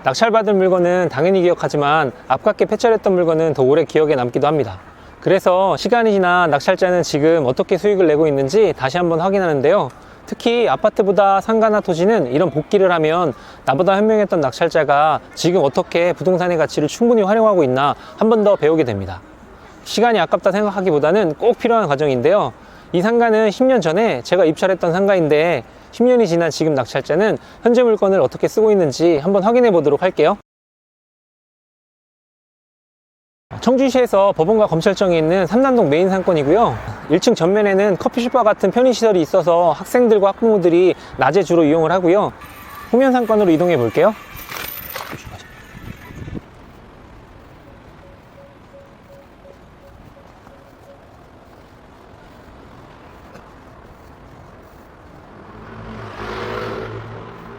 낙찰받은 물건은 당연히 기억하지만 아깝게 폐찰했던 물건은 더 오래 기억에 남기도 합니다. 그래서 시간이 지나 낙찰자는 지금 어떻게 수익을 내고 있는지 다시 한번 확인하는데요. 특히 아파트보다 상가나 토지는 이런 복귀를 하면 나보다 현명했던 낙찰자가 지금 어떻게 부동산의 가치를 충분히 활용하고 있나 한 번 더 배우게 됩니다. 시간이 아깝다 생각하기보다는 꼭 필요한 과정인데요. 이 상가는 10년 전에 제가 입찰했던 상가인데 10년이 지난 지금 낙찰자는 현재 물건을 어떻게 쓰고 있는지 한번 확인해 보도록 할게요. 청주시에서 법원과 검찰청이 있는 삼단동 메인 상권이고요. 1층 전면에는 커피숍과 같은 편의시설이 있어서 학생들과 학부모들이 낮에 주로 이용을 하고요. 후면 상권으로 이동해 볼게요.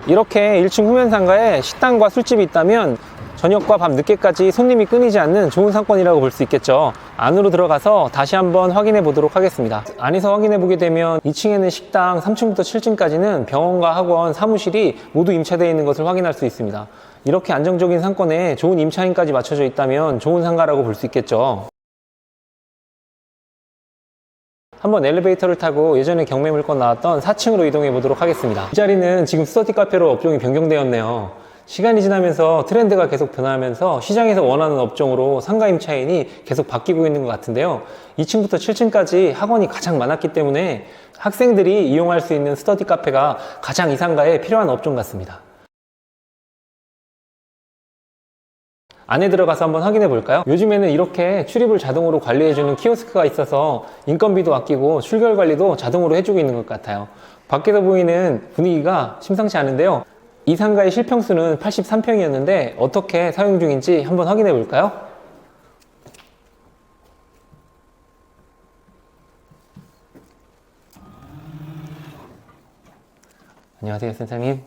이렇게 1층 후면 상가에 식당과 술집이 있다면 저녁과 밤 늦게까지 손님이 끊이지 않는 좋은 상권이라고 볼 수 있겠죠. 안으로 들어가서 다시 한번 확인해 보도록 하겠습니다. 안에서 확인해 보게 되면 2층에는 식당, 3층부터 7층까지는 병원과 학원, 사무실이 모두 임차되어 있는 것을 확인할 수 있습니다. 이렇게 안정적인 상권에 좋은 임차인까지 맞춰져 있다면 좋은 상가라고 볼 수 있겠죠. 한번 엘리베이터를 타고 예전에 경매 물건 나왔던 4층으로 이동해 보도록 하겠습니다. 이 자리는 지금 스터디 카페로 업종이 변경되었네요. 시간이 지나면서 트렌드가 계속 변하면서 시장에서 원하는 업종으로 상가 임차인이 계속 바뀌고 있는 것 같은데요. 2층부터 7층까지 학원이 가장 많았기 때문에 학생들이 이용할 수 있는 스터디 카페가 가장 이 상가에 필요한 업종 같습니다. 안에 들어가서 한번 확인해 볼까요? 요즘에는 이렇게 출입을 자동으로 관리해주는 키오스크가 있어서 인건비도 아끼고 출결 관리도 자동으로 해주고 있는 것 같아요. 밖에서 보이는 분위기가 심상치 않은데요. 이 상가의 실평수는 83평이었는데 어떻게 사용 중인지 한번 확인해 볼까요? 안녕하세요, 센터님.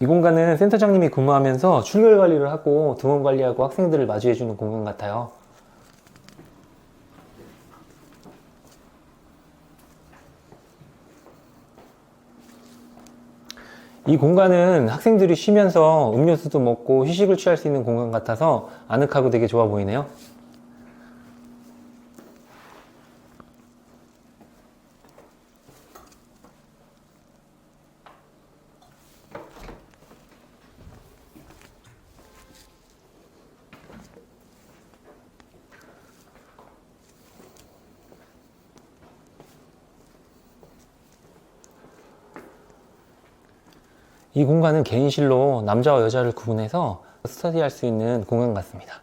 이 공간은 센터장님이 근무하면서 출결 관리를 하고 등원 관리하고 학생들을 마주해주는 공간 같아요. 이 공간은 학생들이 쉬면서 음료수도 먹고 휴식을 취할 수 있는 공간 같아서 아늑하고 되게 좋아 보이네요. 이 공간은 개인실로 남자와 여자를 구분해서 스터디할 수 있는 공간 같습니다.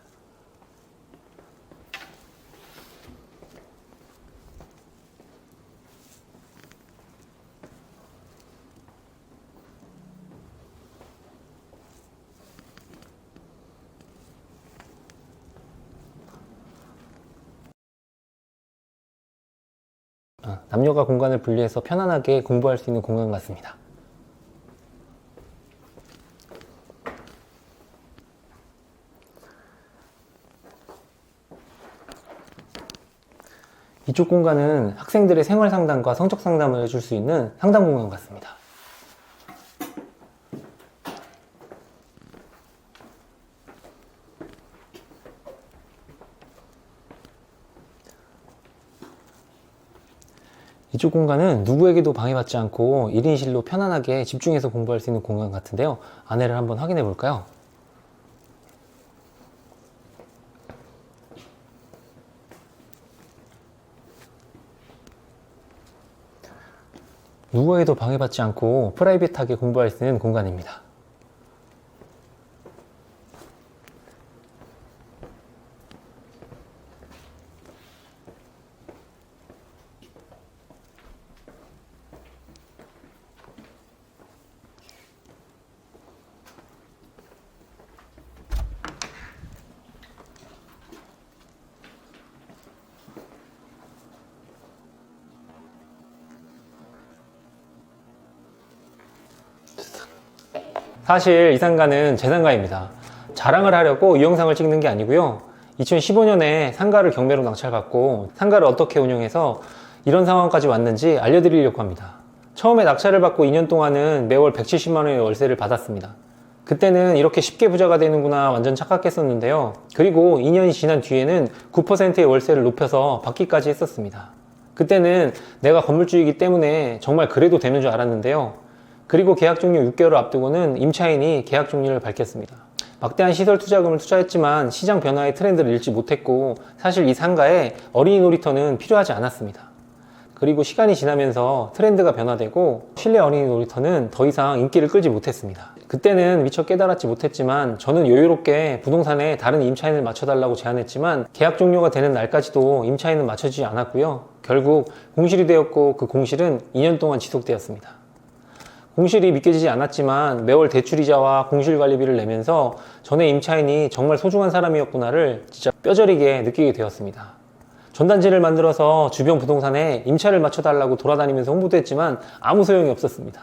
남녀가 공간을 분리해서 편안하게 공부할 수 있는 공간 같습니다. 이쪽 공간은 학생들의 생활 상담과 성적 상담을 해줄 수 있는 상담 공간 같습니다. 이쪽 공간은 누구에게도 방해받지 않고 1인실로 편안하게 집중해서 공부할 수 있는 공간 같은데요. 안에를 한번 확인해 볼까요? 누구에게도 방해받지 않고 프라이빗하게 공부할 수 있는 공간입니다. 사실 이 상가는 제 상가입니다. 자랑을 하려고 이 영상을 찍는 게 아니고요. 2015년에 상가를 경매로 낙찰받고 상가를 어떻게 운영해서 이런 상황까지 왔는지 알려드리려고 합니다. 처음에 낙찰을 받고 2년 동안은 매월 170만 원의 월세를 받았습니다. 그때는 이렇게 쉽게 부자가 되는구나 완전 착각했었는데요. 그리고 2년이 지난 뒤에는 9%의 월세를 높여서 받기까지 했었습니다. 그때는 내가 건물주이기 때문에 정말 그래도 되는 줄 알았는데요. 그리고 계약 종료 6개월을 앞두고는 임차인이 계약 종료를 밝혔습니다. 막대한 시설 투자금을 투자했지만 시장 변화의 트렌드를 읽지 못했고, 사실 이 상가에 어린이 놀이터는 필요하지 않았습니다. 그리고 시간이 지나면서 트렌드가 변화되고 실내 어린이 놀이터는 더 이상 인기를 끌지 못했습니다. 그때는 미처 깨달았지 못했지만 저는 여유롭게 부동산에 다른 임차인을 맞춰달라고 제안했지만 계약 종료가 되는 날까지도 임차인은 맞춰주지 않았고요. 결국 공실이 되었고 그 공실은 2년 동안 지속되었습니다. 공실이 믿겨지지 않았지만 매월 대출이자와 공실관리비를 내면서 전에 임차인이 정말 소중한 사람이었구나를 진짜 뼈저리게 느끼게 되었습니다. 전단지를 만들어서 주변 부동산에 임차를 맞춰달라고 돌아다니면서 홍보도 했지만 아무 소용이 없었습니다.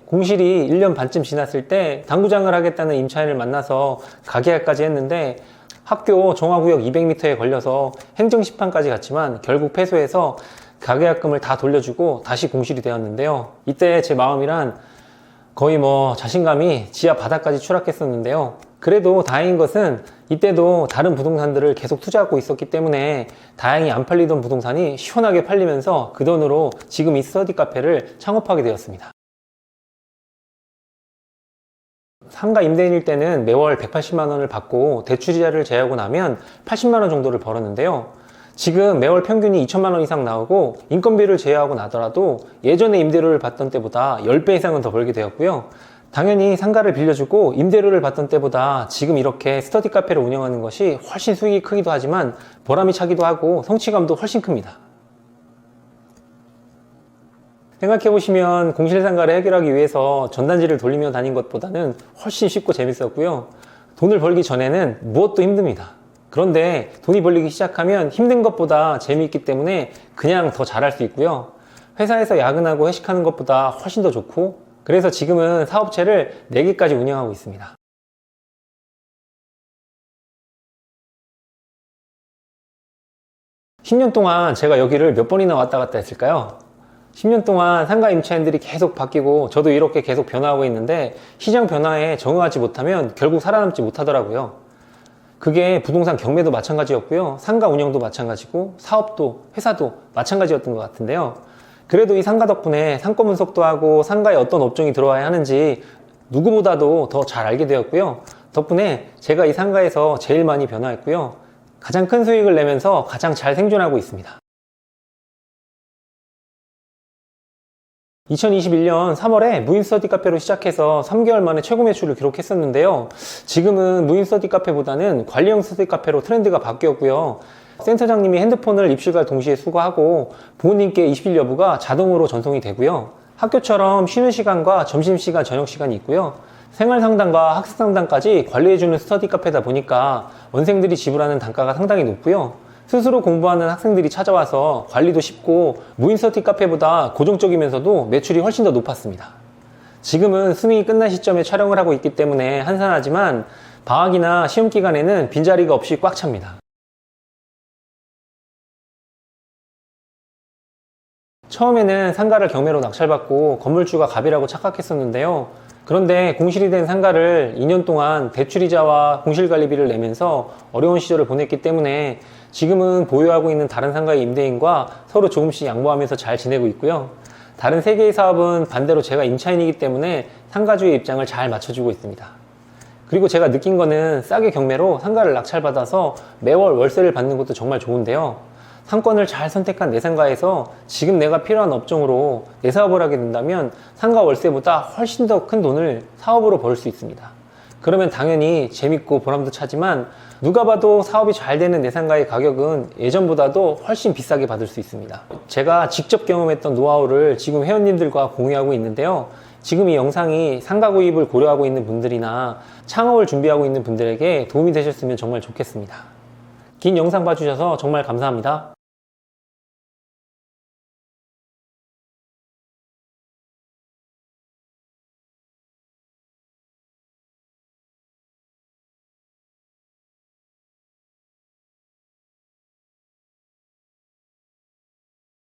공실이 1년 반쯤 지났을 때 당구장을 하겠다는 임차인을 만나서 가계약까지 했는데 학교 정화구역 200m에 걸려서 행정심판까지 갔지만 결국 패소해서 가계약금을 다 돌려주고 다시 공실이 되었는데요. 이때 제 마음이란 거의 자신감이 지하 바닥까지 추락했었는데요. 그래도 다행인 것은 이때도 다른 부동산들을 계속 투자하고 있었기 때문에 다행히 안 팔리던 부동산이 시원하게 팔리면서 그 돈으로 지금 이 스터디 카페를 창업하게 되었습니다. 상가 임대인일 때는 매월 180만 원을 받고 대출이자를 제하고 나면 80만 원 정도를 벌었는데요. 지금 매월 평균이 2천만 원 이상 나오고 인건비를 제외하고 나더라도 예전에 임대료를 받던 때보다 10배 이상은 더 벌게 되었고요. 당연히 상가를 빌려주고 임대료를 받던 때보다 지금 이렇게 스터디 카페를 운영하는 것이 훨씬 수익이 크기도 하지만 보람이 차기도 하고 성취감도 훨씬 큽니다. 생각해보시면 공실상가를 해결하기 위해서 전단지를 돌리며 다닌 것보다는 훨씬 쉽고 재밌었고요. 돈을 벌기 전에는 무엇도 힘듭니다. 그런데 돈이 벌리기 시작하면 힘든 것보다 재미있기 때문에 그냥 더 잘할 수 있고요. 회사에서 야근하고 회식하는 것보다 훨씬 더 좋고, 그래서 지금은 사업체를 4개까지 운영하고 있습니다. (10년) 동안 제가 여기를 몇 번이나 왔다 갔다 했을까요? 10년 동안 상가 임차인들이 계속 바뀌고 저도 이렇게 계속 변화하고 있는데 시장 변화에 적응하지 못하면 결국 살아남지 못하더라고요. 그게 부동산 경매도 마찬가지였고요. 상가 운영도 마찬가지고 사업도 회사도 마찬가지였던 것 같은데요. 그래도 이 상가 덕분에 상권 분석도 하고 상가에 어떤 업종이 들어와야 하는지 누구보다도 더 잘 알게 되었고요. 덕분에 제가 이 상가에서 제일 많이 변화했고요. 가장 큰 수익을 내면서 가장 잘 생존하고 있습니다. 2021년 3월에 무인 스터디 카페로 시작해서 3개월 만에 최고 매출을 기록했었는데요. 지금은 무인 스터디 카페보다는 관리형 스터디 카페로 트렌드가 바뀌었고요. 센터장님이 핸드폰을 입실과 동시에 수거하고 부모님께 입실 여부가 자동으로 전송이 되고요. 학교처럼 쉬는 시간과 점심시간, 저녁시간이 있고요. 생활상담과 학습상담까지 관리해주는 스터디 카페다 보니까 원생들이 지불하는 단가가 상당히 높고요. 스스로 공부하는 학생들이 찾아와서 관리도 쉽고 무인 스터디 카페보다 고정적이면서도 매출이 훨씬 더 높았습니다. 지금은 수능이 끝난 시점에 촬영을 하고 있기 때문에 한산하지만 방학이나 시험 기간에는 빈자리가 없이 꽉 찹니다. 처음에는 상가를 경매로 낙찰받고 건물주가 갑이라고 착각했었는데요. 그런데 공실이 된 상가를 2년 동안 대출이자와 공실관리비를 내면서 어려운 시절을 보냈기 때문에 지금은 보유하고 있는 다른 상가의 임대인과 서로 조금씩 양보하면서 잘 지내고 있고요. 다른 3개의 사업은 반대로 제가 임차인이기 때문에 상가주의 입장을 잘 맞춰주고 있습니다. 그리고 제가 느낀 거는 싸게 경매로 상가를 낙찰받아서 매월 월세를 받는 것도 정말 좋은데요. 상권을 잘 선택한 내 상가에서 지금 내가 필요한 업종으로 내 사업을 하게 된다면 상가 월세보다 훨씬 더 큰 돈을 사업으로 벌 수 있습니다. 그러면 당연히 재밌고 보람도 차지만 누가 봐도 사업이 잘 되는 내 상가의 가격은 예전보다도 훨씬 비싸게 받을 수 있습니다. 제가 직접 경험했던 노하우를 지금 회원님들과 공유하고 있는데요. 지금 이 영상이 상가 구입을 고려하고 있는 분들이나 창업을 준비하고 있는 분들에게 도움이 되셨으면 정말 좋겠습니다. 긴 영상 봐주셔서 정말 감사합니다.